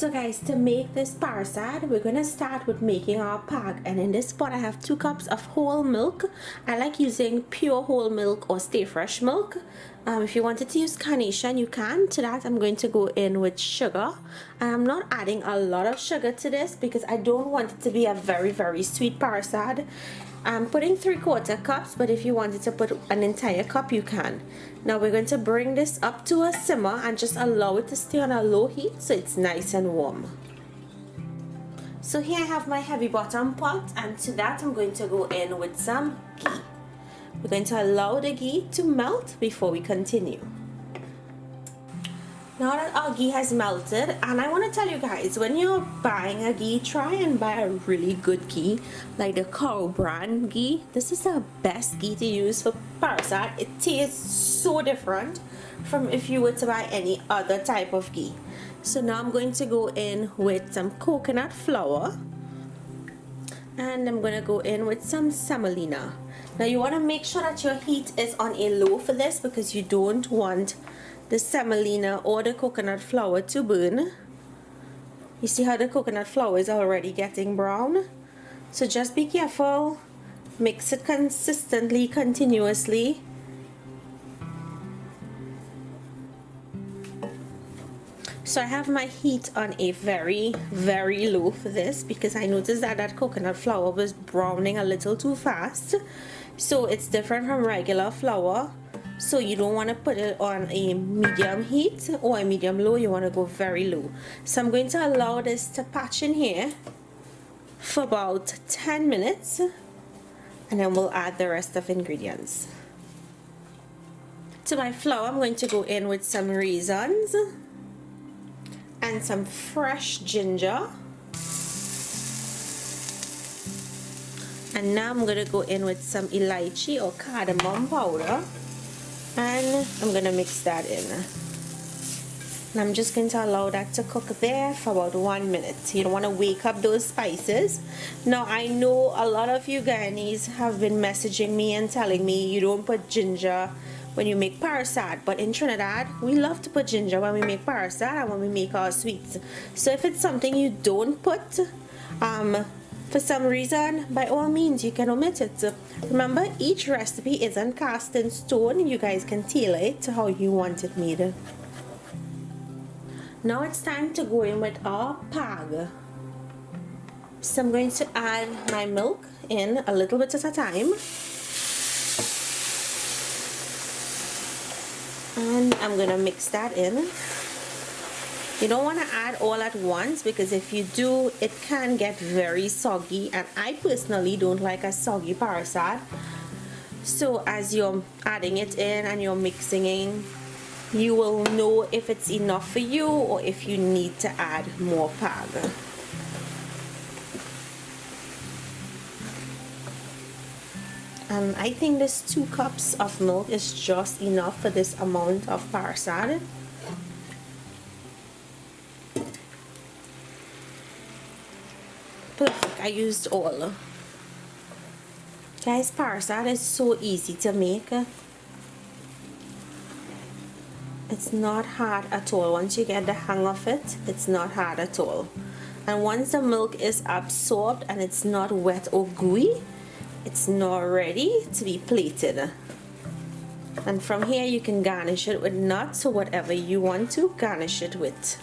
So guys, to make this parsad, we're going to start with making our pak, and in this pot I have 2 cups of whole milk. I like using pure whole milk or stay fresh milk. If you wanted to use carnation, you can. To that I'm going to go in with sugar, and I'm not adding a lot of sugar to this because I don't want it to be a very sweet parsad. I'm putting 3/4 cups, but if you wanted to put an entire cup, you can. Now we're going to bring this up to a simmer and just allow it to stay on a low heat so it's nice and warm. So here I have my heavy bottom pot, and to that I'm going to go in with some ghee. We're going to allow the ghee to melt before we continue. Now that our ghee has melted, and I want to tell you guys, when you're buying a ghee, try and buy a really good ghee, like the cow brand ghee. This is the best ghee to use for parsad. It tastes so different from if you were to buy any other type of ghee. So now I'm going to go in with some coconut flour, and I'm going to go in with some semolina. Now you want to make sure that your heat is on a low for this, because you don't want the semolina or the coconut flour to burn. You see how the coconut flour is already getting brown? So just be careful. Mix it consistently, continuously. So I have my heat on a very low for this, because I noticed that that coconut flour was browning a little too fast. So it's different from regular flour. So you don't want to put it on a medium heat or a medium low. You want to go very low. So I'm going to allow this to patch in here for about 10 minutes, and then we'll add the rest of ingredients. To my flour, I'm going to go in with some raisins and some fresh ginger. And now I'm going to go in with some elaichi or cardamom powder, and I'm going to mix that in. And I'm just going to allow that to cook there for about 1 minute. You don't want to wake up those spices. Now I know a lot of you Guyanese have been messaging me and telling me you don't put ginger when you make parsad, but in Trinidad we love to put ginger when we make parsad and when we make our sweets. So if it's something you don't put for some reason, by all means you can omit it. Remember, each recipe isn't cast in stone. You guys can tailor it to how you want it made. Now it's time to go in with our pag. So I'm going to add my milk in a little bit at a time, and I'm going to mix that in. You don't want to add all at once, because if you do, it can get very soggy, and I personally don't like a soggy parsad. So as you're adding it in and you're mixing in, you will know if it's enough for you or if you need to add more pag. And I think this 2 cups of milk is just enough for this amount of parsad. Perfect, I used all. Guys, parsad is so easy to make. It's not hard at all. Once you get the hang of it, it's not hard at all. And once the milk is absorbed and it's not wet or gooey, it's now ready to be plated. And from here you can garnish it with nuts or whatever you want to garnish it with.